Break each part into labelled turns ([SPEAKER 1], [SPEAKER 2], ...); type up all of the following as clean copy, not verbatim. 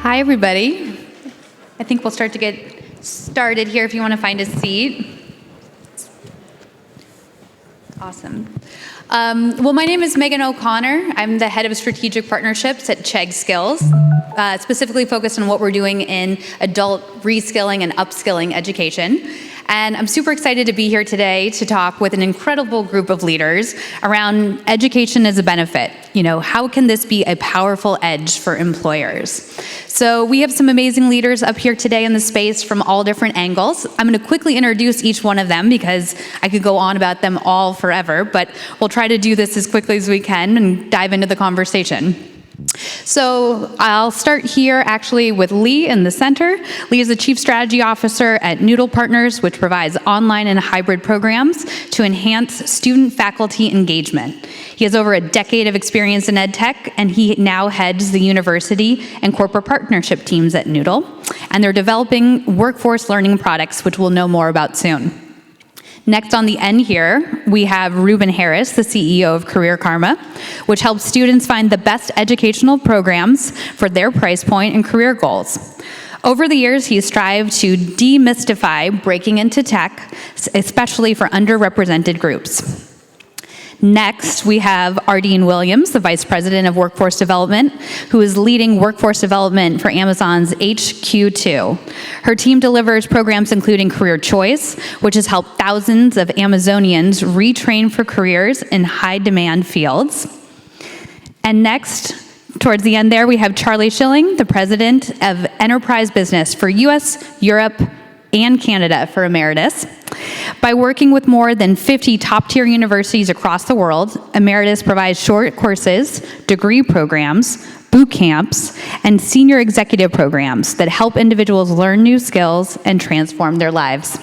[SPEAKER 1] Hi, everybody. I think we'll start to get started here if you want to find a seat. Awesome. Well, my name is Megan O'Connor. I'm the head of strategic partnerships at Chegg Skills, specifically focused on what we're doing in adult reskilling and upskilling education. And I'm super excited to be here today to talk with an incredible group of leaders around education as a benefit. You know, how can this be a powerful edge for employers? So we have some amazing leaders up here today in the space from all different angles. I'm going to quickly introduce each one of them because I could go on about them all forever, but we'll try to do this as quickly as we can and dive into the conversation. So I'll start here actually with Lee in the center. Lee is the Chief Strategy Officer at Noodle Partners, which provides online and hybrid programs to enhance student-faculty engagement. He has over a decade of experience in ed tech, and he now heads the university and corporate partnership teams at Noodle, and they're developing workforce learning products, which we'll know more about soon. Next on the end here, we have Ruben Harris, the CEO of Career Karma, which helps students find the best educational programs for their price point and career goals. Over the years, he's strived to demystify breaking into tech, especially for underrepresented groups. Next, we have Ardeen Williams, the Vice President of Workforce Development, who is leading workforce development for Amazon's HQ2. Her team delivers programs including Career Choice, which has helped thousands of Amazonians retrain for careers in high-demand fields. And next, towards the end there, we have Charlie Schilling, the President of Enterprise Business for US, Europe, and Canada for Emeritus. By working with more than 50 top-tier universities across the world, Emeritus provides short courses, degree programs, boot camps, and senior executive programs that help individuals learn new skills and transform their lives.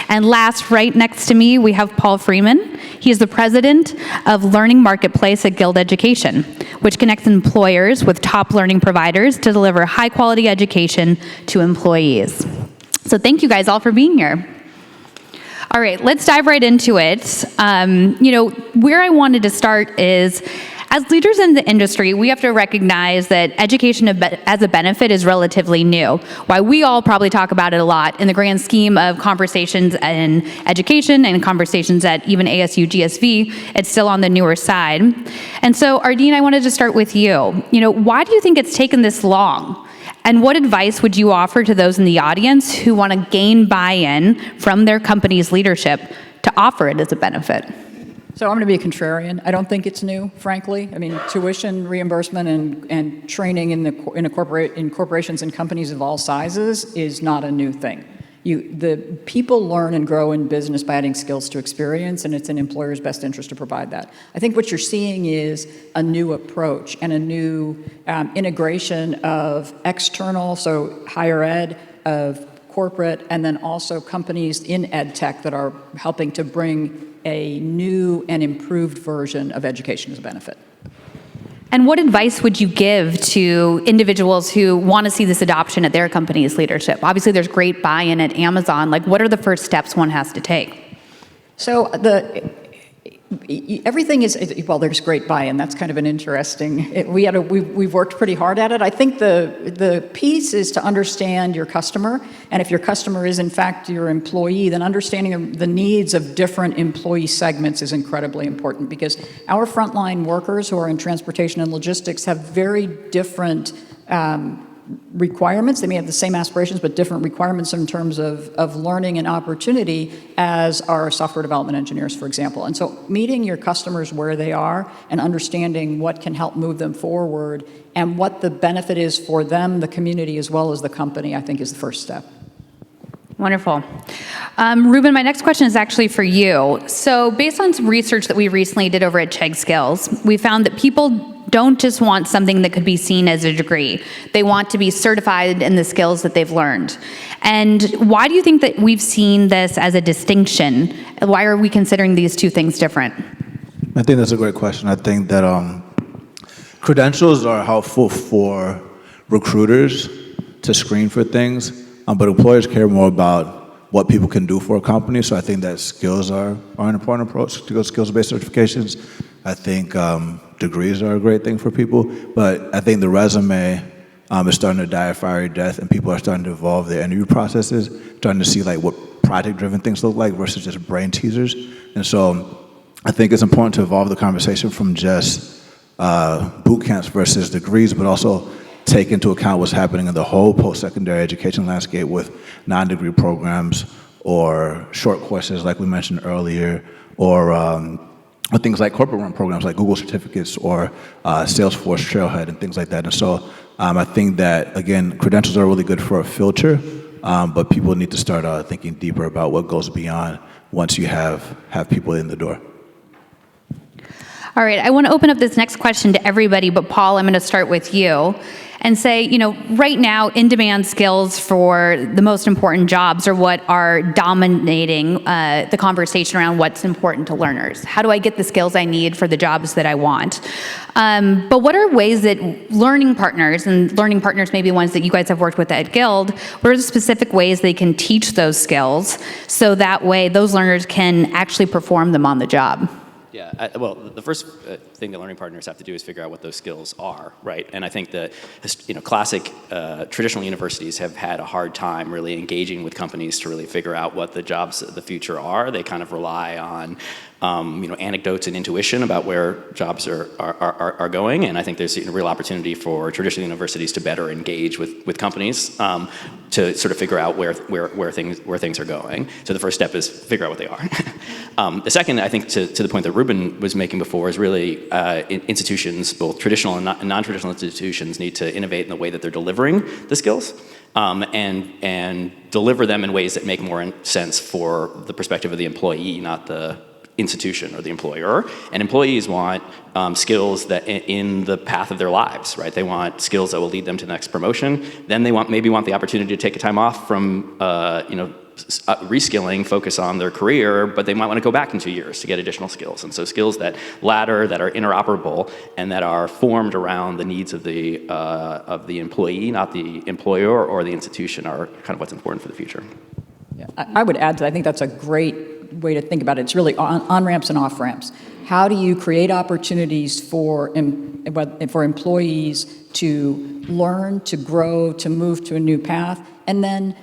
[SPEAKER 1] And last, right next to me, we have Paul Freeman. He is the president of Learning Marketplace at Guild Education, which connects employers with top learning providers to deliver high-quality education to employees. So thank you guys all for being here. All right, let's dive right into it. Where I wanted to start is, as leaders in the industry, we have to recognize that education as a benefit is relatively new. While we all probably talk about it a lot, in the grand scheme of conversations in education and conversations at even ASU+GSV, it's still on the newer side. And so, Ardeen, I wanted to start with you. Why do you think it's taken this long? And what advice would you offer to those in the audience who want to gain buy-in from their company's leadership to offer it as a benefit?
[SPEAKER 2] So I'm going to be a contrarian. I don't think it's new, frankly. I mean, tuition reimbursement and training in corporations and companies of all sizes is not a new thing. The people learn and grow in business by adding skills to experience, and it's in employers' best interest to provide that. I think what you're seeing is a new approach and a new integration of external, so higher ed, of corporate, and then also companies in ed tech that are helping to bring a new and improved version of education as a benefit.
[SPEAKER 1] And what advice would you give to individuals who want to see this adoption at their company's leadership? Obviously, there's great buy-in at Amazon. What are the first steps one has to take?
[SPEAKER 2] So everything is, well, there's great buy-in. That's kind of an interesting, we've worked pretty hard at it. I think the piece is to understand your customer, and if your customer is in fact your employee, then understanding the needs of different employee segments is incredibly important, because our frontline workers who are in transportation and logistics have very different requirements. They may have the same aspirations, but different requirements in terms of learning and opportunity as our software development engineers, for example. And so meeting your customers where they are and understanding what can help move them forward and what the benefit is for them, the community, as well as the company, I think is the first step.
[SPEAKER 1] Wonderful. Ruben, my next question is actually for you. So based on some research that we recently did over at Chegg Skills, we found that people don't just want something that could be seen as a degree. They want to be certified in the skills that they've learned. And why do you think that we've seen this as a distinction? Why are we considering these two things different?
[SPEAKER 3] I think that's a great question. I think that credentials are helpful for recruiters to screen for things, but employers care more about what people can do for a company. So I think that skills are an important approach to go skills-based certifications. I think degrees are a great thing for people, but I think the resume is starting to die a fiery death, and people are starting to evolve their interview processes, starting to see like what project-driven things look like versus just brain teasers. And so I think it's important to evolve the conversation from just boot camps versus degrees, but also take into account what's happening in the whole post-secondary education landscape with non-degree programs or short courses like we mentioned earlier, or things like corporate-run programs like Google Certificates or Salesforce Trailhead and things like that. And so I think that, again, credentials are really good for a filter, but people need to start thinking deeper about what goes beyond once you have people in the door.
[SPEAKER 1] All right, I want to open up this next question to everybody, but Paul, I'm going to start with you and say, right now, in-demand skills for the most important jobs are what are dominating the conversation around what's important to learners. How do I get the skills I need for the jobs that I want? But what are ways that learning partners, and learning partners may be ones that you guys have worked with at Guild, what are the specific ways they can teach those skills so that way those learners can actually perform them on the job?
[SPEAKER 4] Yeah, well, the first thing that learning partners have to do is figure out what those skills are, right? And I think the classic traditional universities have had a hard time really engaging with companies to really figure out what the jobs of the future are. They kind of rely on anecdotes and intuition about where jobs are going, and I think there's a real opportunity for traditional universities to better engage with companies to sort of figure out where things are going. So the first step is figure out what they are. The second, I think, to the point that Ruben was making before, is really institutions, both traditional and non-traditional institutions, need to innovate in the way that they're delivering the skills. And deliver them in ways that make more sense for the perspective of the employee, not the institution or the employer. And employees want skills that in the path of their lives, right? They want skills that will lead them to the next promotion. Then they maybe want the opportunity to take a time off from reskilling, focus on their career, but they might want to go back in 2 years to get additional skills. And so skills that ladder, that are interoperable, and that are formed around the needs of the employee, not the employer or the institution, are kind of what's important for the future.
[SPEAKER 2] Yeah, I would add to that, I think that's a great way to think about it. It's really on-ramps and off-ramps. How do you create opportunities for employees to learn, to grow, to move to a new path, and then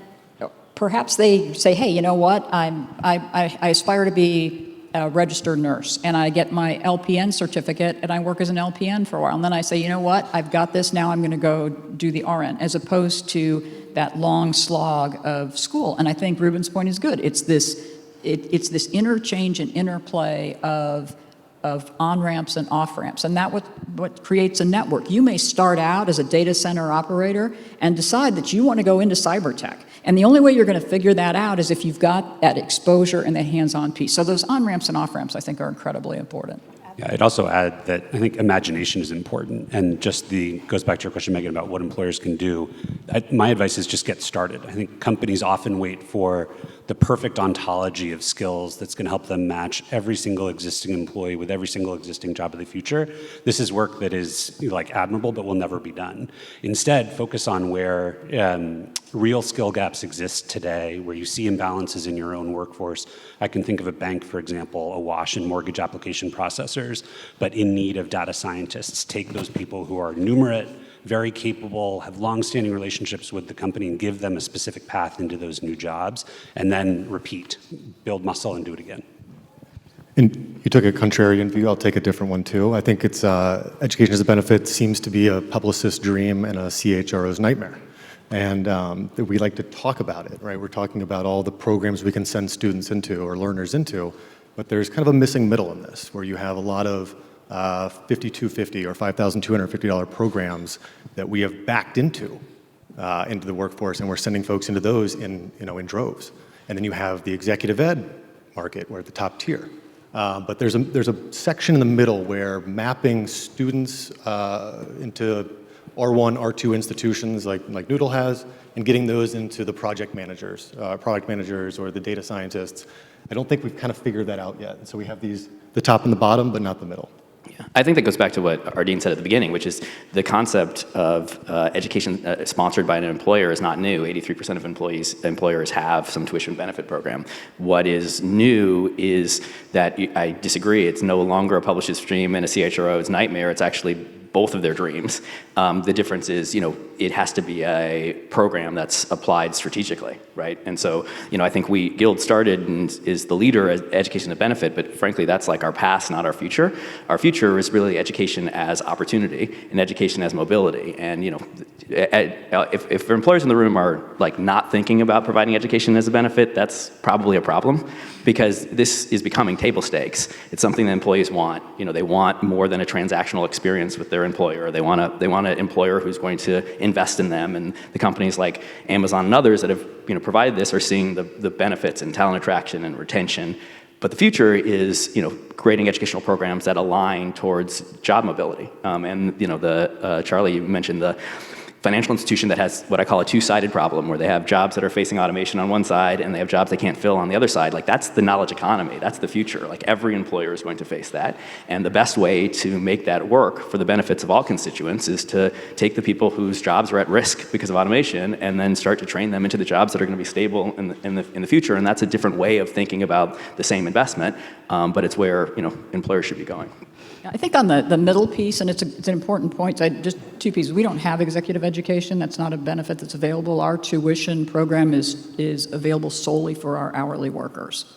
[SPEAKER 2] perhaps they say, hey, you know what, I aspire to be a registered nurse, and I get my LPN certificate, and I work as an LPN for a while, and then I say, you know what, I've got this, now I'm going to go do the RN, as opposed to that long slog of school. And I think Ruben's point is good. It's this interchange and interplay of on-ramps and off-ramps, and that what creates a network. You may start out as a data center operator and decide that you want to go into cyber tech, and the only way you're going to figure that out is if you've got that exposure and that hands-on piece. So those on-ramps and off-ramps, I think, are incredibly important.
[SPEAKER 5] Yeah, I'd also add that I think imagination is important, and goes back to your question, Megan, about what employers can do. My advice is just get started. I think companies often wait for the perfect ontology of skills that's going to help them match every single existing employee with every single existing job of the future. This is work that is admirable, but will never be done. Instead, focus on where real skill gaps exist today, where you see imbalances in your own workforce. I can think of a bank, for example, awash in mortgage application processors, but in need of data scientists. Take those people who are numerate, very capable, have long-standing relationships with the company, and give them a specific path into those new jobs, and then repeat, build muscle and do it again.
[SPEAKER 6] And you took a contrarian view, I'll take a different one too. I think it's education as a benefit seems to be a publicist's dream and a CHRO's nightmare. And we like to talk about it, right? We're talking about all the programs we can send students into or learners into, but there's kind of a missing middle in this, where you have a lot of $5,250 or $5,250 programs that we have backed into the workforce, and we're sending folks into those in droves. And then you have the executive ed market, we're at the top tier. But there's a section in the middle where mapping students into R1, R2 institutions like Noodle has, and getting those into the product managers or the data scientists. I don't think we've kind of figured that out yet. So we have the top and the bottom, but not the middle.
[SPEAKER 4] Yeah. I think that goes back to what Ardeen said at the beginning, which is the concept of education sponsored by an employer is not new. 83% of employers have some tuition benefit program. What is new is that I disagree. It's no longer a publisher's dream and a CHRO's nightmare. It's actually both of their dreams. The difference is, it has to be a program that's applied strategically, right? And so, I think Guild started and is the leader as education to benefit, but frankly, that's like our past, not our future. Our future is really education as opportunity and education as mobility. And, if employers in the room are like not thinking about providing education as a benefit, that's probably a problem, because this is becoming table stakes. It's something that employees want. They want more than a transactional experience with their employer. They want an employer who's going to invest in them, and the companies like Amazon and others that have provided this are seeing the benefits in talent attraction and retention. But the future is, creating educational programs that align towards job mobility. Charlie, you mentioned the financial institution that has what I call a two-sided problem, where they have jobs that are facing automation on one side and they have jobs they can't fill on the other side. Like, that's the knowledge economy. That's the future. Like, every employer is going to face that. And the best way to make that work for the benefits of all constituents is to take the people whose jobs are at risk because of automation and then start to train them into the jobs that are going to be stable in the future. And that's a different way of thinking about the same investment, but it's where employers should be going.
[SPEAKER 2] I think on the middle piece, and it's an important point, just two pieces. We don't have executive education. That's not a benefit that's available. Our tuition program is available solely for our hourly workers.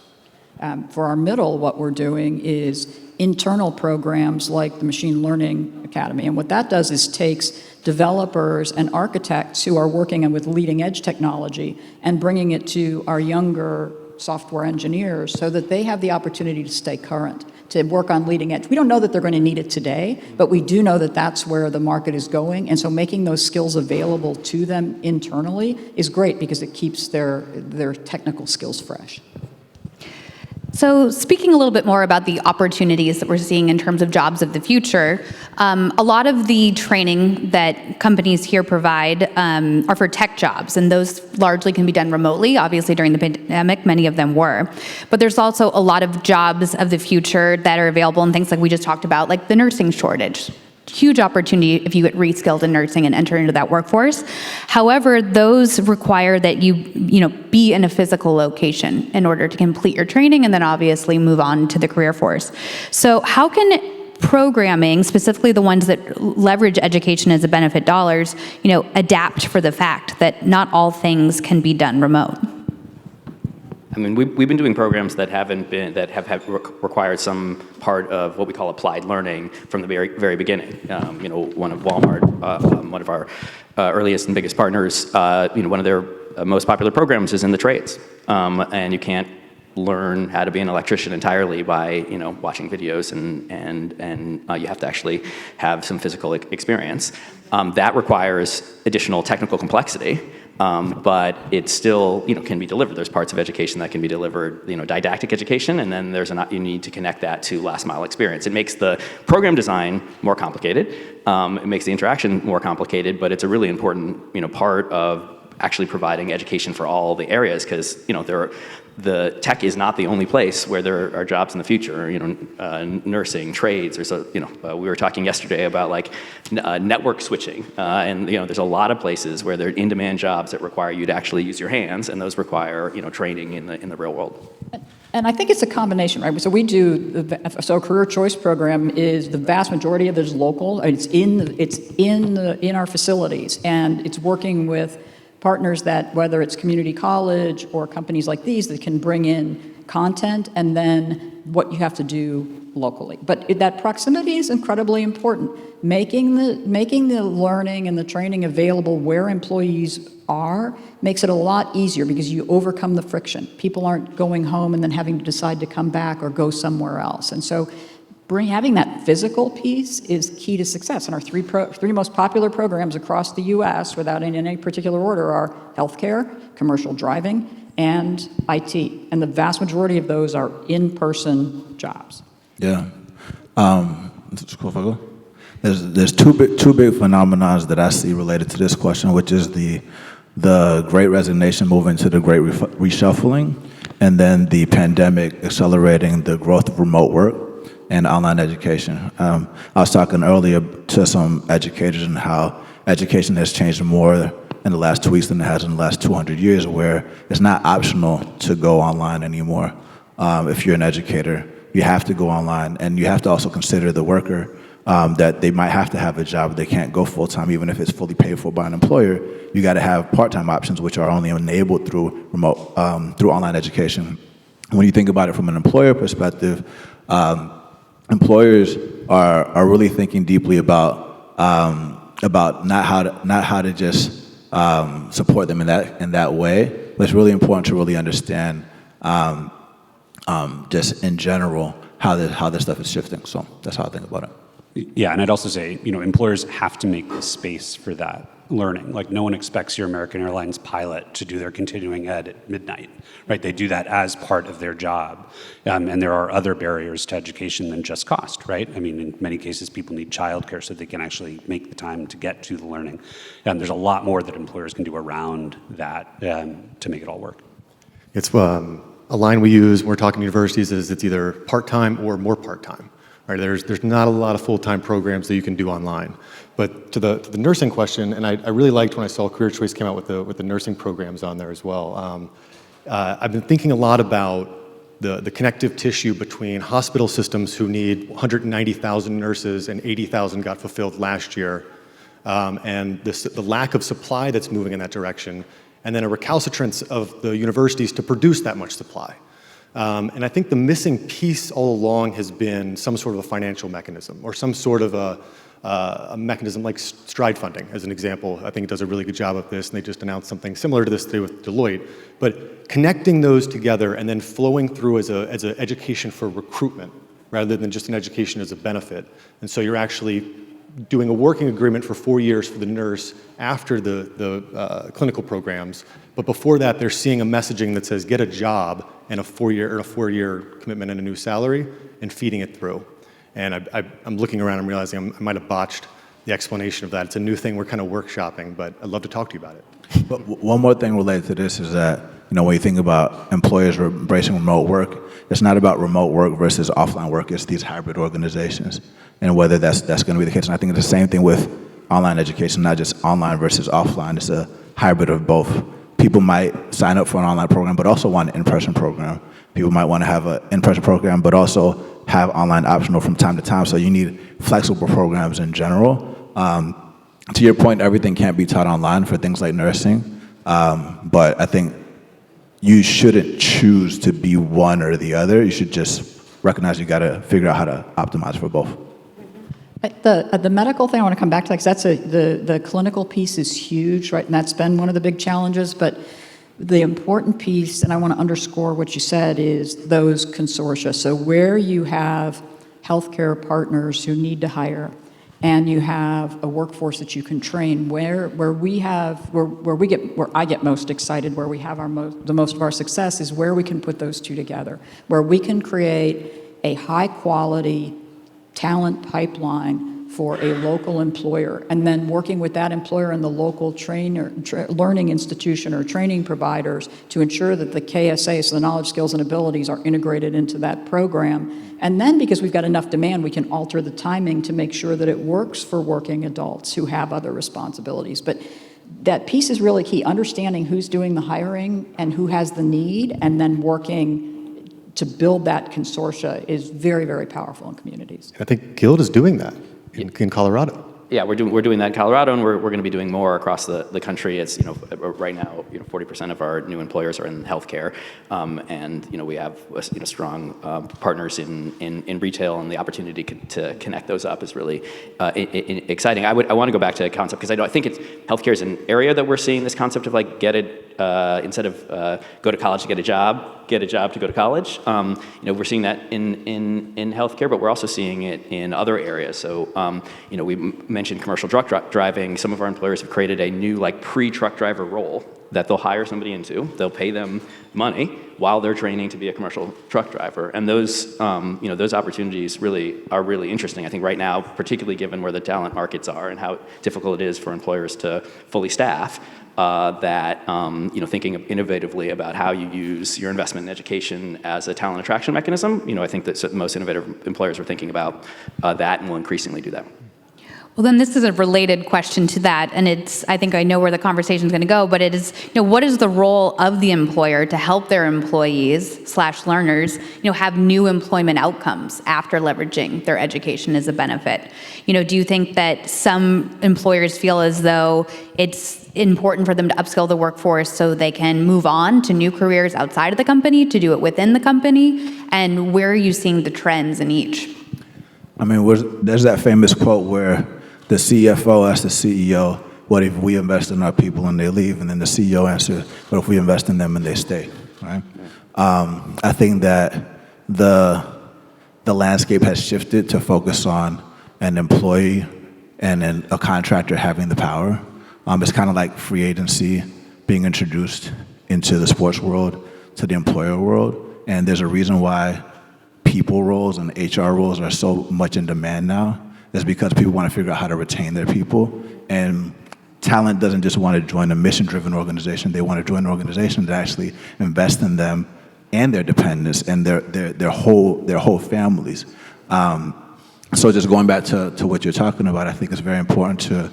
[SPEAKER 2] For our middle, what we're doing is internal programs like the Machine Learning Academy. And what that does is takes developers and architects who are working with leading edge technology and bringing it to our younger software engineers so that they have the opportunity to stay current, to work on leading edge. We don't know that they're going to need it today, but we do know that that's where the market is going. And so making those skills available to them internally is great because it keeps their technical skills fresh.
[SPEAKER 1] So speaking a little bit more about the opportunities that we're seeing in terms of jobs of the future, a lot of the training that companies here provide are for tech jobs, and those largely can be done remotely. Obviously, during the pandemic, many of them were. But there's also a lot of jobs of the future that are available in things like we just talked about, like the nursing shortage. Huge opportunity if you get reskilled in nursing and enter into that workforce. However, those require that you be in a physical location in order to complete your training and then obviously move on to the career force. So how can programming, specifically the ones that leverage education as a benefit dollars, adapt for the fact that not all things can be done remote?
[SPEAKER 4] I mean, we've been doing programs that have required some part of what we call applied learning from the very beginning. One of Walmart, one of our earliest and biggest partners, one of their most popular programs is in the trades, and you can't learn how to be an electrician entirely by watching videos, and you have to actually have some physical experience. That requires additional technical complexity. But it still, can be delivered. There's parts of education that can be delivered, didactic education, and then you need to connect that to last mile experience. It makes the program design more complicated. It makes the interaction more complicated, but it's a really important, part of actually providing education for all the areas, because, the tech is not the only place where there are jobs in the future. Nursing, trades, or so. We were talking yesterday about network switching, and there's a lot of places where there are in-demand jobs that require you to actually use your hands, and those require training in the real world.
[SPEAKER 2] And I think it's a combination, right? So we do a career choice program is the vast majority of it is local. It's in our facilities, and it's working with partners that, whether it's community college or companies like these, that can bring in content and then what you have to do locally. But that proximity is incredibly important. Making the learning and the training available where employees are makes it a lot easier because you overcome the friction. People aren't going home and then having to decide to come back or go somewhere else. And so having that physical piece is key to success. And our three most popular programs across the U.S., without in any particular order, are healthcare, commercial driving, and IT. And the vast majority of those are in-person jobs.
[SPEAKER 3] Yeah. There's two big phenomena that I see related to this question, which is the Great Resignation moving to the Great Reshuffling, and then the pandemic accelerating the growth of remote work and online education. I was talking earlier to some educators and how education has changed more in the last 2 weeks than it has in the last 200 years, where it's not optional to go online anymore. If you're an educator, you have to go online, and you have to also consider the worker that they might have to have a job. They can't go full-time, even if it's fully paid for by an employer. You got to have part-time options, which are only enabled through through online education. When you think about it from an employer perspective, employers are really thinking deeply about not how to just support them in that way, but it's really important to really understand just in general how this stuff is shifting. So that's how I think about it.
[SPEAKER 5] Yeah, and I'd also say, employers have to make the space for that learning. Like, no one expects your American Airlines pilot to do their continuing ed at midnight, right? They do that as part of their job. And there are other barriers to education than just cost, right? I mean, in many cases, people need childcare so they can actually make the time to get to the learning. And there's a lot more that employers can do around that to make it all work.
[SPEAKER 6] It's a line we use when we're talking to universities is it's either part-time or more part-time. Right? There's not a lot of full-time programs that you can do online. But to the nursing question, and I really liked when I saw Career Choice came out with the nursing programs on there as well. I've been thinking a lot about the connective tissue between hospital systems who need 190,000 nurses and 80,000 got fulfilled last year, and the lack of supply that's moving in that direction, and then a recalcitrance of the universities to produce that much supply. And I think the missing piece all along has been some sort of a financial mechanism or some sort of a mechanism like Stride funding, as an example. I think it does a really good job of this, and they just announced something similar to this today with Deloitte. But connecting those together and then flowing through as an education for recruitment rather than just an education as a benefit. And so you're actually doing a working agreement for 4 years for the nurse after the clinical programs, but before that, they're seeing a messaging that says get a job and a four-year commitment and a new salary, and feeding it through. And I'm looking around and realizing I might have botched the explanation of that. It's a new thing we're kind of workshopping, but I'd love to talk to you about it.
[SPEAKER 3] But one more thing related to this is that, when you think about employers embracing remote work, it's not about remote work versus offline work. It's these hybrid organizations, and whether that's going to be the case. And I think it's the same thing with online education, not just online versus offline. It's a hybrid of both. People might sign up for an online program, but also want an in-person program. People might want to have an in-person program, but also have online optional from time to time. So you need flexible programs in general. To your point, everything can't be taught online for things like nursing, but I think you shouldn't choose to be one or the other. You should just recognize you got to figure out how to optimize for both.
[SPEAKER 2] The medical thing I want to come back to, because the clinical piece is huge, right? And that's been one of the big challenges. But the important piece, and I want to underscore what you said, is those consortia. So where you have healthcare partners who need to hire, and you have a workforce that you can train, where I get most excited, where we have the most of our success is where we can put those two together, where we can create a high quality talent pipeline for a local employer, and then working with that employer and the local learning institution or training providers to ensure that the KSA, so the knowledge, skills, and abilities, are integrated into that program. And then, because we've got enough demand, we can alter the timing to make sure that it works for working adults who have other responsibilities. But that piece is really key, understanding who's doing the hiring and who has the need, and then working to build that consortia is very, very powerful in communities.
[SPEAKER 6] I think Guild is doing that in Colorado.
[SPEAKER 4] Yeah, we're doing that in Colorado, and we're going to be doing more across the country. It's right now 40% of our new employers are in healthcare, and we have strong partners in retail, and the opportunity to connect those up is really exciting. I want to go back to a concept because I think healthcare is an area that we're seeing this concept of like get it instead of go to college to get a job to go to college. We're seeing that in healthcare, but we're also seeing it in other areas. So we mentioned commercial truck driving. Some of our employers have created a new pre-truck driver role that they'll hire somebody into. They'll pay them money while they're training to be a commercial truck driver. And those those opportunities are really interesting. I think right now, particularly given where the talent markets are and how difficult it is for employers to fully staff, thinking innovatively about how you use your investment in education as a talent attraction mechanism. I think that most innovative employers are thinking about that and will increasingly do that.
[SPEAKER 1] Well, then this is a related question to that, and I think I know where the conversation is going to go, but it is, what is the role of the employer to help their employees/learners, have new employment outcomes after leveraging their education as a benefit? Do you think that some employers feel as though it's important for them to upskill the workforce so they can move on to new careers outside of the company, to do it within the company? And where are you seeing the trends in each?
[SPEAKER 3] I mean, there's that famous quote where the CFO asks the CEO, what if we invest in our people and they leave? And then the CEO answers, what if we invest in them and they stay, right? I think that the landscape has shifted to focus on an employee and then a contractor having the power. It's kind of like free agency being introduced into the sports world, to the employer world. And there's a reason why people roles and HR roles are so much in demand now. Is because people want to figure out how to retain their people. And talent doesn't just want to join a mission-driven organization. They want to join an organization that actually invests in them and their dependents and their whole families. So just going back to what you're talking about, I think it's very important to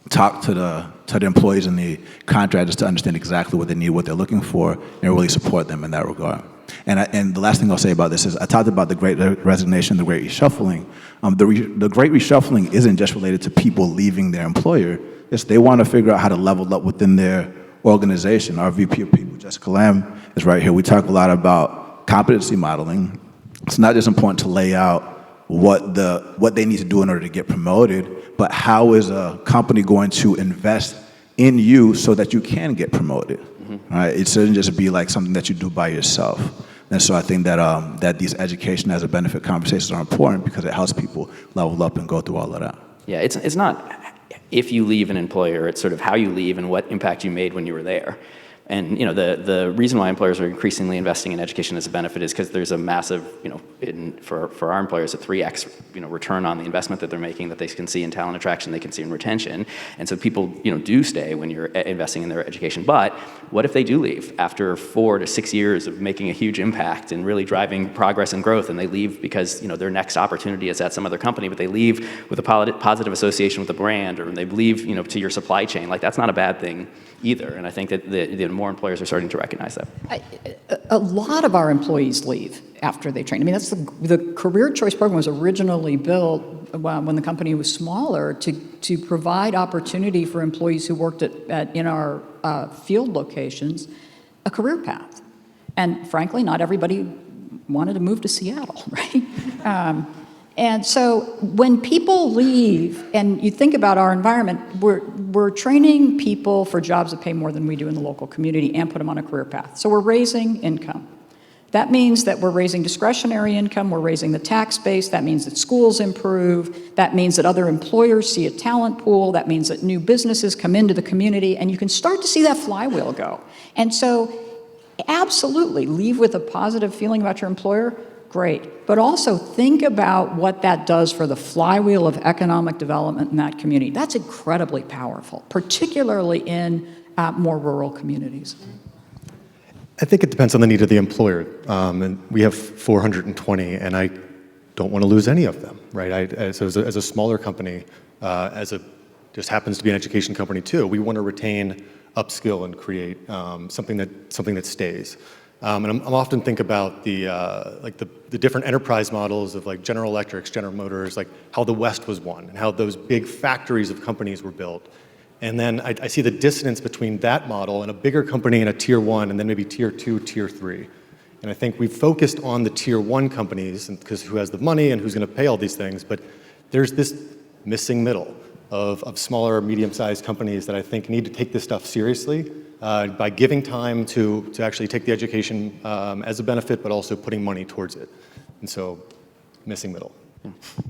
[SPEAKER 3] talk to the employees and the contractors to understand exactly what they need, what they're looking for, and really support them in that regard. And the last thing I'll say about this is I talked about the great resignation, the great reshuffling. The great reshuffling isn't just related to people leaving their employer. It's they want to figure out how to level up within their organization. Our VP of People, Jessica Lamb, is right here. We talk a lot about competency modeling. It's not just important to lay out what they need to do in order to get promoted, but how is a company going to invest in you so that you can get promoted? Right? It shouldn't just be like something that you do by yourself. And so I think that that these education as a benefit conversations are important because it helps people level up and go through all of that.
[SPEAKER 4] Yeah, it's not if you leave an employer, it's sort of how you leave and what impact you made when you were there. And the reason why employers are increasingly investing in education as a benefit is because there's a massive, for our employers, a 3x, return on the investment that they're making that they can see in talent attraction, they can see in retention. And so people, do stay when you're investing in their education. But what if they do leave after 4 to 6 years of making a huge impact and really driving progress and growth, and they leave because, their next opportunity is at some other company, but they leave with a positive association with the brand, or they leave, to your supply chain. Like, that's not a bad thing either. And I think that the more employers are starting to recognize that.
[SPEAKER 2] A lot of our employees leave after they train. I mean, that's the career choice program was originally built when the company was smaller to provide opportunity for employees who worked in our field locations a career path. And frankly, not everybody wanted to move to Seattle, right? And so when people leave, and you think about our environment, we're training people for jobs that pay more than we do in the local community and put them on a career path. So we're raising income. That means that we're raising discretionary income, we're raising the tax base, that means that schools improve, that means that other employers see a talent pool, that means that new businesses come into the community, and you can start to see that flywheel go. And so absolutely, leave with a positive feeling about your employer, great. But also think about what that does for the flywheel of economic development in that community. That's incredibly powerful, particularly in more rural communities.
[SPEAKER 6] I think it depends on the need of the employer. And we have 420, and I don't want to lose any of them, right? As a smaller company, just happens to be an education company too, we want to retain, upskill, and create something that stays. And I'm often think about the different enterprise models of like General Electric, General Motors, like how the West was won and how those big factories of companies were built. And then I see the dissonance between that model and a bigger company in a tier 1 and then maybe tier 2, tier 3. And I think we've focused on the tier 1 companies because who has the money and who's going to pay all these things, but there's this missing middle of smaller, medium-sized companies that I think need to take this stuff seriously by giving time to actually take the education as a benefit, but also putting money towards it. And so, missing middle.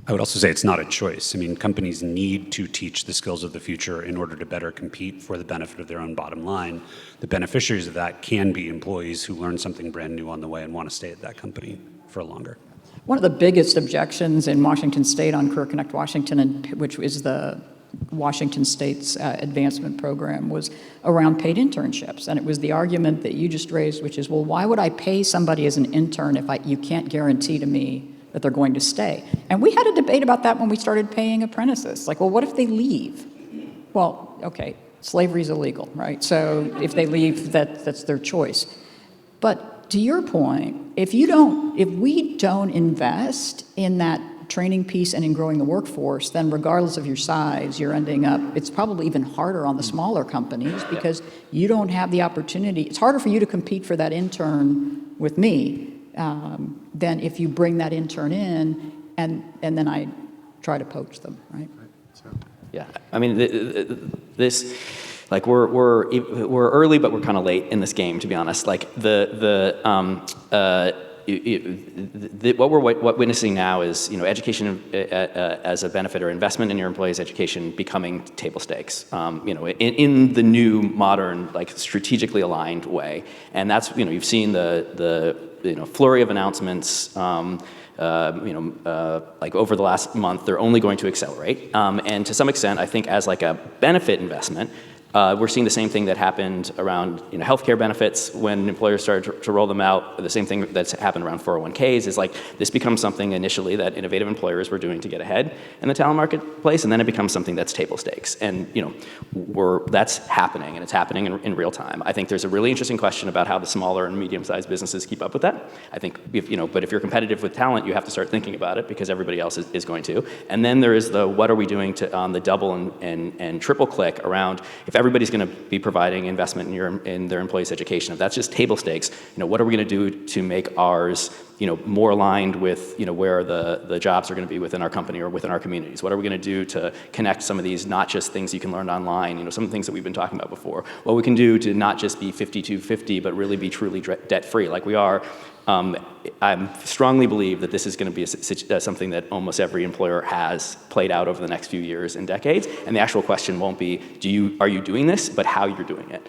[SPEAKER 5] I would also say it's not a choice. I mean, companies need to teach the skills of the future in order to better compete for the benefit of their own bottom line. The beneficiaries of that can be employees who learn something brand new on the way and want to stay at that company for longer.
[SPEAKER 2] One of the biggest objections in Washington State on Career Connect Washington, which is the Washington State's advancement program, was around paid internships. And it was the argument that you just raised, which is, well, why would I pay somebody as an intern if you can't guarantee to me that they're going to stay. And we had a debate about that when we started paying apprentices. Like, well, what if they leave? Well, okay, slavery is illegal, right? So if they leave, that's their choice. But to your point, if we don't invest in that training piece and in growing the workforce, then regardless of your size, you're ending up, it's probably even harder on the smaller companies because you don't have the opportunity. It's harder for you to compete for that intern with me than if you bring that intern in and then I try to poach them, right?
[SPEAKER 4] Yeah, I mean, this, like, we're early, but we're kind of late in this game, to be honest. Like, what we're witnessing now is, education as a benefit or investment in your employees' education becoming table stakes, in the new, modern, like, strategically aligned way. And that's, you've seen the flurry of announcements, like over the last month, they're only going to accelerate. And to some extent, I think as like a benefit investment, we're seeing the same thing that happened around healthcare benefits when employers started to roll them out. The same thing that's happened around 401ks is like this becomes something initially that innovative employers were doing to get ahead in the talent marketplace, and then it becomes something that's table stakes. And that's happening, and it's happening in real time. I think there's a really interesting question about how the smaller and medium-sized businesses keep up with that. I think but if you're competitive with talent, you have to start thinking about it because everybody else is going to. And then there is the what are we doing on the double and triple click around if everybody's going to be providing investment in their employees' education. If that's just table stakes, what are we going to do to make ours, more aligned with, where the jobs are going to be within our company or within our communities? What are we going to do to connect some of these, not just things you can learn online, some of the things that we've been talking about before? What we can do to not just be 50-50, but really be truly debt-free, like we are. I strongly believe that this is going to be something that almost every employer has played out over the next few years and decades. And the actual question won't be, are you doing this, but how you're doing it.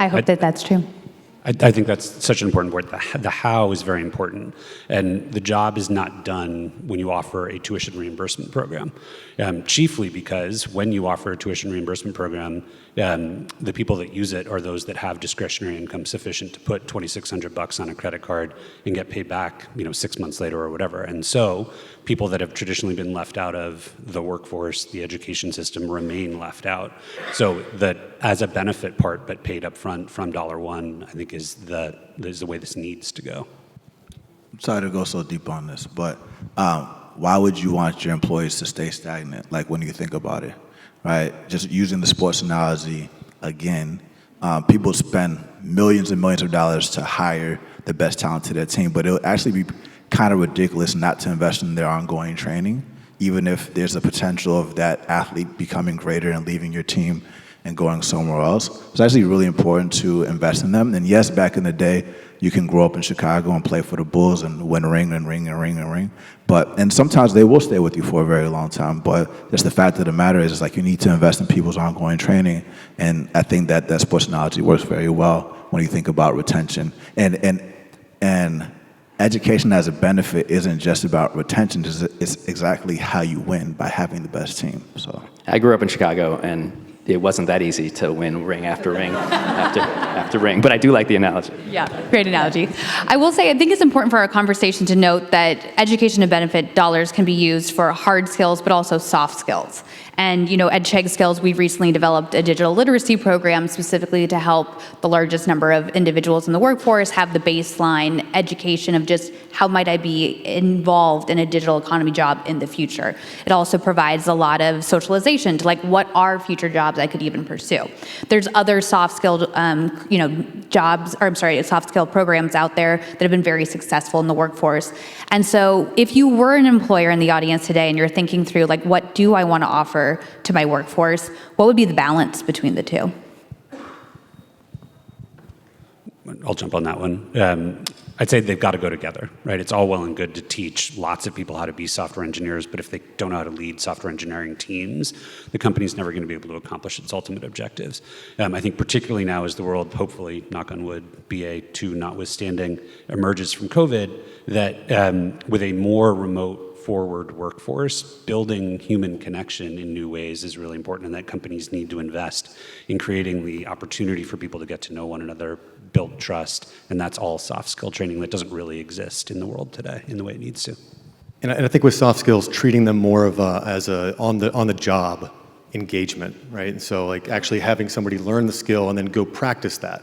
[SPEAKER 1] I hope that's true.
[SPEAKER 5] I think that's such an important word. The how is very important. And the job is not done when you offer a tuition reimbursement program, chiefly because when you offer a tuition reimbursement program, the people that use it are those that have discretionary income sufficient to put $2,600 on a credit card and get paid back, 6 months later or whatever. And so people that have traditionally been left out of the workforce, the education system, remain left out. So that as a benefit part, but paid up front from $1, I think is the way this needs to go.
[SPEAKER 3] I'm sorry to go so deep on this, but why would you want your employees to stay stagnant? Like when you think about it, right? Just using the sports analogy again, people spend millions and millions of dollars to hire the best talent to their team, but it would actually be kind of ridiculous not to invest in their ongoing training, even if there's a potential of that athlete becoming greater and leaving your team and going somewhere else. It's actually really important to invest in them. And yes, back in the day, you can grow up in Chicago and play for the Bulls and win ring and ring and ring and ring. And sometimes they will stay with you for a very long time. But just the fact of the matter is like you need to invest in people's ongoing training. And I think that sports analogy works very well when you think about retention. And education as a benefit isn't just about retention, it's exactly how you win by having the best team. So
[SPEAKER 4] I grew up in Chicago, and it wasn't that easy to win ring after ring after ring, but I do like the analogy.
[SPEAKER 1] Yeah, great analogy. I will say, I think it's important for our conversation to note that education and benefit dollars can be used for hard skills, but also soft skills. And, at Chegg Skills, we've recently developed a digital literacy program specifically to help the largest number of individuals in the workforce have the baseline education of just how might I be involved in a digital economy job in the future. It also provides a lot of socialization to what are future jobs I could even pursue. There's other soft skill, soft skill programs out there that have been very successful in the workforce. And so if you were an employer in the audience today and you're thinking through what do I want to offer to my workforce, what would be the balance between the two?
[SPEAKER 5] I'll jump on that one. I'd say they've got to go together, right? It's all well and good to teach lots of people how to be software engineers, but if they don't know how to lead software engineering teams, the company's never going to be able to accomplish its ultimate objectives. I think particularly now as the world, hopefully, knock on wood, BA2 notwithstanding, emerges from COVID, that with a more remote forward workforce, building human connection in new ways is really important, and that companies need to invest in creating the opportunity for people to get to know one another build trust, and that's all soft skill training that doesn't really exist in the world today in the way it needs to.
[SPEAKER 6] And I think with soft skills, treating them more of as a on the job engagement, right? And so like actually having somebody learn the skill and then go practice that,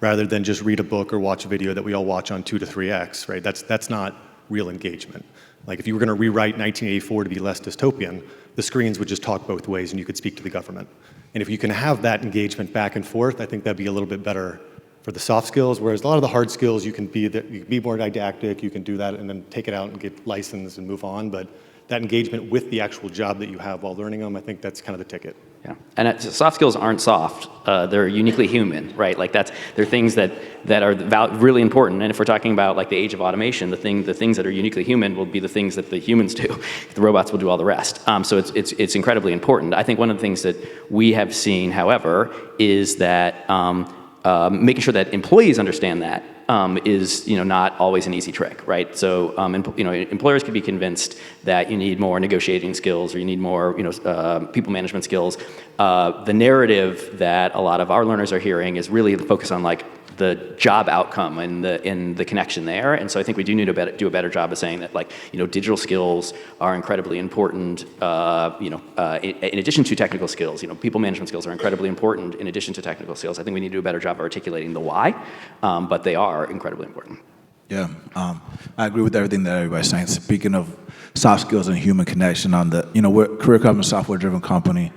[SPEAKER 6] rather than just read a book or watch a video that we all watch on 2 to 3x, right? That's not real engagement. Like if you were going to rewrite 1984 to be less dystopian, the screens would just talk both ways and you could speak to the government. And if you can have that engagement back and forth, I think that'd be a little bit better for the soft skills, whereas a lot of the hard skills, you can be more didactic, you can do that and then take it out and get licensed and move on, but that engagement with the actual job that you have while learning them, I think that's kind of the ticket.
[SPEAKER 4] Yeah, and soft skills aren't soft. They're uniquely human, right? Like they're things that are really important. And if we're talking about like the age of automation, the things that are uniquely human will be the things that the humans do. The robots will do all the rest. So it's incredibly important. I think one of the things that we have seen, however, is that making sure that employees understand that is not always an easy trick, right? So employers could be convinced that you need more negotiating skills or you need more people management skills. The narrative that a lot of our learners are hearing is really focused on like the job outcome and the connection there. And so I think we do need to do a better job of saying that like digital skills are incredibly important. In addition to technical skills, people management skills are incredibly important in addition to technical skills. I think we need to do a better job of articulating the why, but they are incredibly important.
[SPEAKER 3] Yeah, I agree with everything that everybody's saying. Speaking of soft skills and human connection, we're a career company, software-driven company.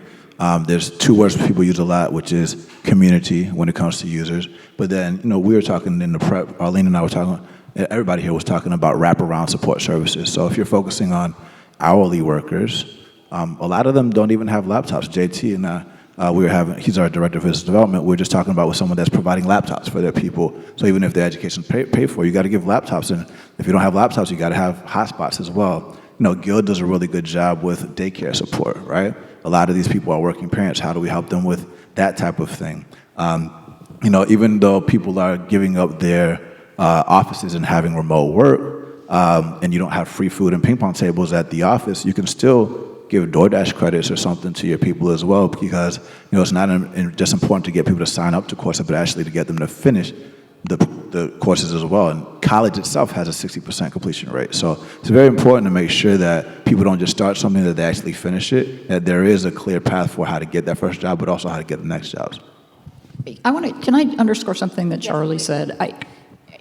[SPEAKER 3] There's 2 words people use a lot, which is community when it comes to users. But then, we were talking in the prep, Arlene and I were talking, everybody here was talking about wraparound support services. So if you're focusing on hourly workers, a lot of them don't even have laptops. JT and he's our director of business development. We were just talking about with someone that's providing laptops for their people. So even if their education's paid for, you got to give laptops. And if you don't have laptops, you got to have hotspots as well. Guild does a really good job with daycare support, right? A lot of these people are working parents. How do we help them with that type of thing? Even though people are giving up their offices and having remote work, and you don't have free food and ping pong tables at the office, you can still give DoorDash credits or something to your people as well, because it's not just important to get people to sign up to courses, but actually to get them to finish the courses as well. And college itself has a 60% completion rate. So it's very important to make sure that people don't just start something, that they actually finish it, that there is a clear path for how to get that first job, but also how to get the next jobs.
[SPEAKER 2] Can I underscore something that Charlie said? I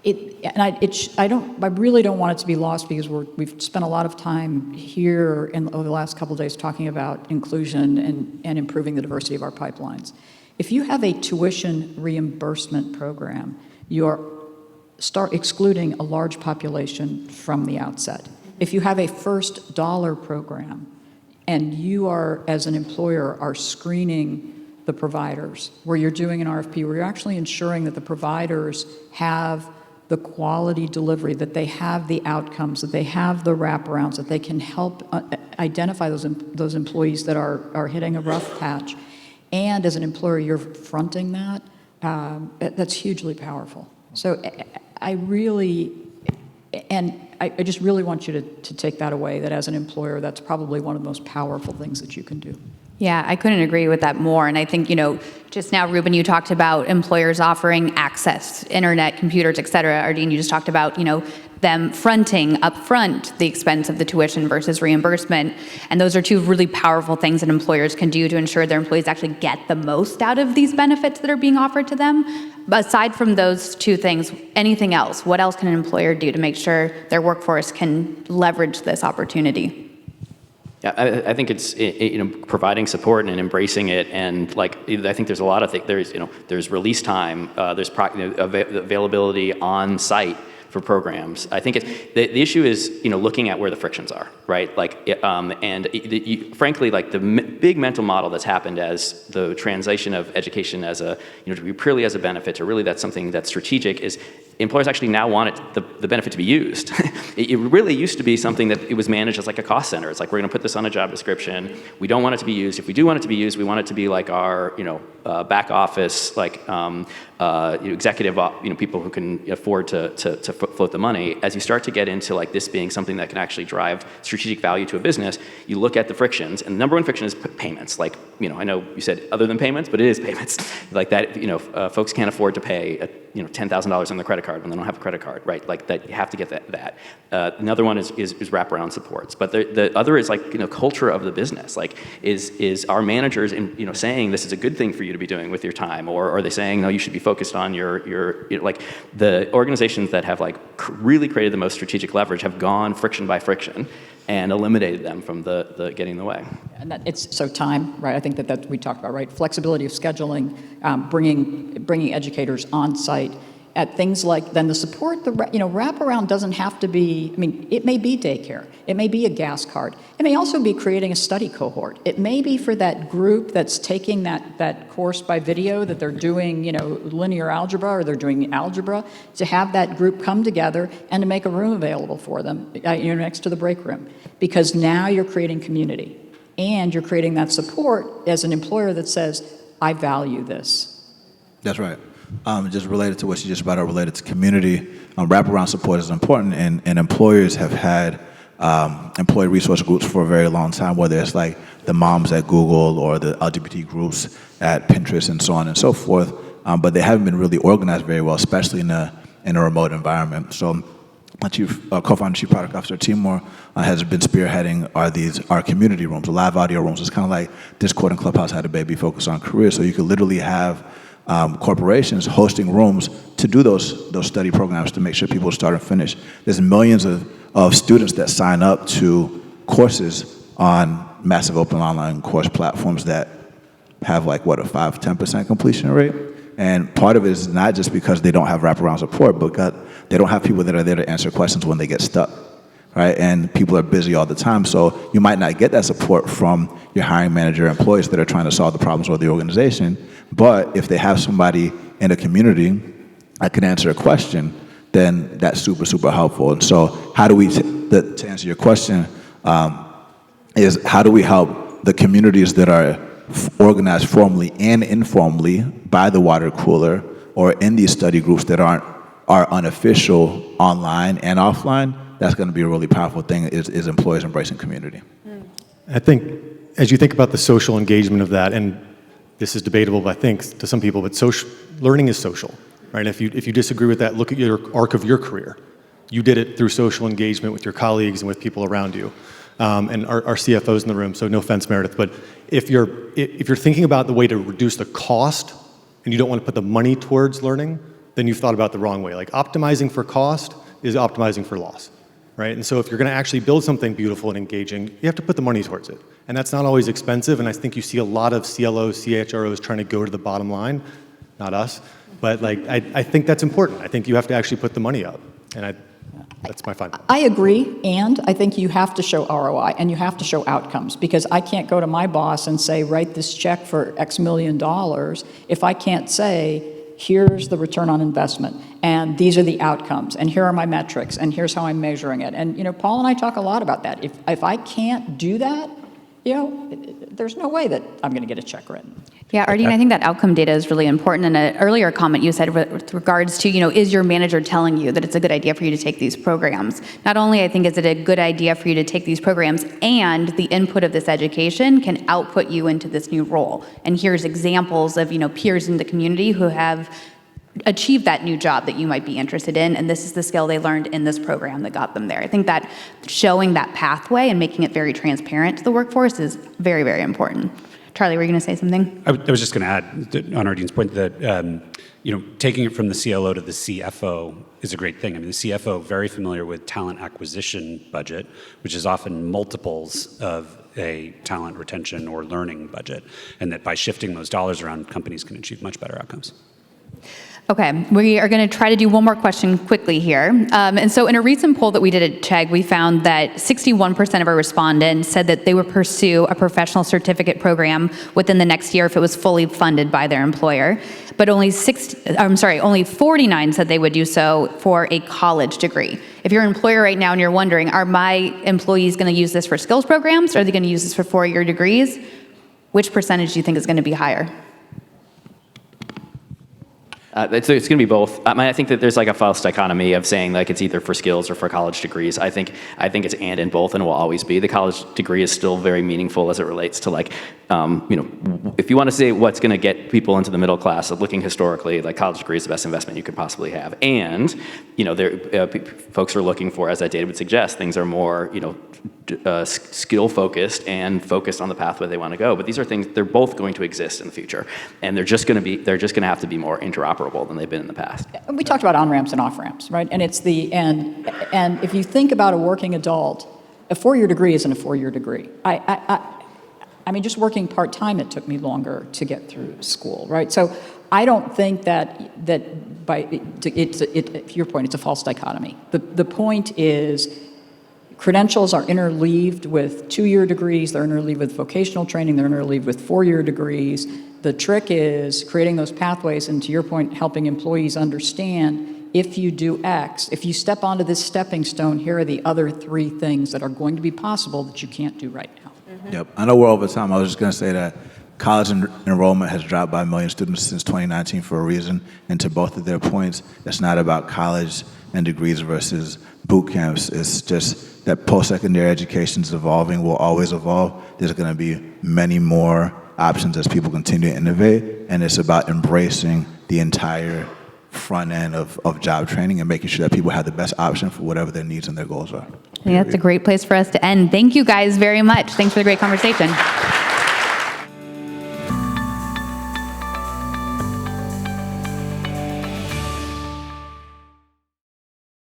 [SPEAKER 2] really don't want it to be lost, because we've spent a lot of time here over the last couple of days talking about inclusion and improving the diversity of our pipelines. If you have a tuition reimbursement program, start excluding a large population from the outset. If you have a first dollar program and you are, as an employer, are screening the providers, where you're doing an RFP, where you're actually ensuring that the providers have the quality delivery, that they have the outcomes, that they have the wraparounds, that they can help identify those employees that are hitting a rough patch, and as an employer you're fronting that, that's hugely powerful. So I just really want you to take that away, that as an employer, that's probably one of the most powerful things that you can do.
[SPEAKER 1] Yeah, I couldn't agree with that more. And I think, just now, Ruben, you talked about employers offering access, internet, computers, et cetera. Ardeen, you just talked about, them fronting upfront the expense of the tuition versus reimbursement. And those are 2 really powerful things that employers can do to ensure their employees actually get the most out of these benefits that are being offered to them. But aside from those 2 things, anything else? What else can an employer do to make sure their workforce can leverage this opportunity?
[SPEAKER 4] Yeah, I think it's providing support and embracing it, and I think there's a lot of things. There's release time, there's availability on site for programs. I think the issue is looking at where the frictions are, right? Frankly, the big mental model that's happened as the translation of education as to be purely as a benefit to really that's something that's strategic is employers actually now want the benefit to be used. It really used to be something that it was managed as like a cost center. It's like, we're going to put this on a job description. We don't want it to be used. If we do want it to be used, we want it to be like our back office, executive, people who can afford to float the money. As you start to get into this being something that can actually drive strategic value to a business, you look at the frictions, and the number one friction is payments. Like, I know you said other than payments, but it is payments. Like that, folks can't afford to pay, $10,000 on their credit card when they don't have a credit card, right? Like that, you have to get that. Another one is wraparound supports. But the other is like, culture of the business. Like, is our managers, saying this is a good thing for you to be doing with your time, or are they saying, no, you should be focused on your like the organizations that have like really created the most strategic leverage have gone friction by friction and eliminated them from the getting in the way.
[SPEAKER 2] And it's so time, right? I think that we talked about, right? Flexibility of scheduling, bringing educators on site at things like then the support, wraparound doesn't have to be, it may be daycare. It may be a gas card. It may also be creating a study cohort. It may be for that group that's taking that course by video that they're doing, linear algebra or they're doing algebra, to have that group come together and to make a room available for them, next to the break room. Because now you're creating community and you're creating that support as an employer that says, I value this.
[SPEAKER 3] That's right. Just related to what you just brought up, related to community, wraparound support is important, and employers have had employee resource groups for a very long time, whether it's like the moms at Google or the LGBT groups at Pinterest and so on and so forth, but they haven't been really organized very well, especially in a remote environment. So my co-founder, Chief Product Officer Timur has been spearheading our community rooms, live audio rooms. It's kind of like Discord and Clubhouse had a baby focus on careers, so you could literally have corporations hosting rooms to do those study programs to make sure people start and finish. There's millions of students that sign up to courses on massive open online course platforms that have like, a 5-10% completion rate. And part of it is not just because they don't have wraparound support, but because they don't have people that are there to answer questions when they get stuck, right? And people are busy all the time, so you might not get that support from your hiring manager, employees that are trying to solve the problems of the organization. But if they have somebody in a community that can answer a question, then that's super, super helpful. And so how do we, to answer your question, is how do we help the communities that are organized formally and informally by the water cooler or in these study groups that are unofficial online and offline? That's going to be a really powerful thing, is employees embracing community.
[SPEAKER 6] I think as you think about the social engagement of that, and this is debatable, I think, to some people, but learning is social, right? If you disagree with that, look at your arc of your career. You did it through social engagement with your colleagues and with people around you. And our CFO's in the room, so no offense, Meredith, but if you're thinking about the way to reduce the cost and you don't want to put the money towards learning, then you've thought about it the wrong way. Like, optimizing for cost is optimizing for loss, right? And so if you're going to actually build something beautiful and engaging, you have to put the money towards it. And that's not always expensive, and I think you see a lot of CLOs, CHROs trying to go to the bottom line, not us, but I think that's important. I think you have to actually put the money up, and that's my final point.
[SPEAKER 2] I agree, and I think you have to show ROI and you have to show outcomes, because I can't go to my boss and say, write this check for X million dollars if I can't say, here's the return on investment, and these are the outcomes, and here are my metrics, and here's how I'm measuring it. And Paul and I talk a lot about that. If I can't do that, there's no way that I'm going to get a check written.
[SPEAKER 1] Yeah, Ardine, I think that outcome data is really important. In an earlier comment you said with regards to, is your manager telling you that it's a good idea for you to take these programs? Not only, I think, is it a good idea for you to take these programs, and the input of this education can output you into this new role. And here's examples of, peers in the community who have achieve that new job that you might be interested in, and this is the skill they learned in this program that got them there. I think that showing that pathway and making it very transparent to the workforce is very, very important. Charlie, were you going to say something?
[SPEAKER 5] I was just going to add on Ardine's point that taking it from the CLO to the CFO is a great thing. I mean, the CFO very familiar with talent acquisition budget, which is often multiples of a talent retention or learning budget, and that by shifting those dollars around, companies can achieve much better outcomes.
[SPEAKER 1] Okay, we are going to try to do one more question quickly here. And so in a recent poll that we did at Chegg, we found that 61% of our respondents said that they would pursue a professional certificate program within the next year if it was fully funded by their employer. But only 49 said they would do so for a college degree. If you're an employer right now and you're wondering, are my employees going to use this for skills programs? Or are they going to use this for 4-year degrees? Which percentage do you think is going to be higher?
[SPEAKER 4] It's going to be both. I think that there's like a false dichotomy of saying like it's either for skills or for college degrees. I think it's and in both, and will always be. The college degree is still very meaningful as it relates to like, if you want to say what's going to get people into the middle class, looking historically, like college degree is the best investment you could possibly have. And folks are looking for, as that data would suggest, things are more skill focused and focused on the pathway they want to go. But these are things, they're both going to exist in the future, and they're just going to have to be more interoperable than they've been in the past.
[SPEAKER 2] We talked about on-ramps and off-ramps, right? And it's and if you think about a working adult, a 4-year degree isn't a 4-year degree. I mean, just working part-time, it took me longer to get through school, right? So I don't think to your point, it's a false dichotomy. The point is, credentials are interleaved with 2-year degrees, they're interleaved with vocational training, they're interleaved with 4-year degrees. The trick is creating those pathways, and to your point, helping employees understand, if you do X, if you step onto this stepping stone, here are the other 3 things that are going to be possible that you can't do right now.
[SPEAKER 3] Yep, I know we're over time. I was just going to say that college enrollment has dropped by 1 million students since 2019 for a reason. And to both of their points, it's not about college and degrees versus boot camps. It's just that post-secondary education is evolving, will always evolve. There's going to be many more options as people continue to innovate. And it's about embracing the entire front end of job training and making sure that people have the best option for whatever their needs and their goals are.
[SPEAKER 1] I think that's a great place for us to end. Thank you guys very much. Thanks for the great conversation.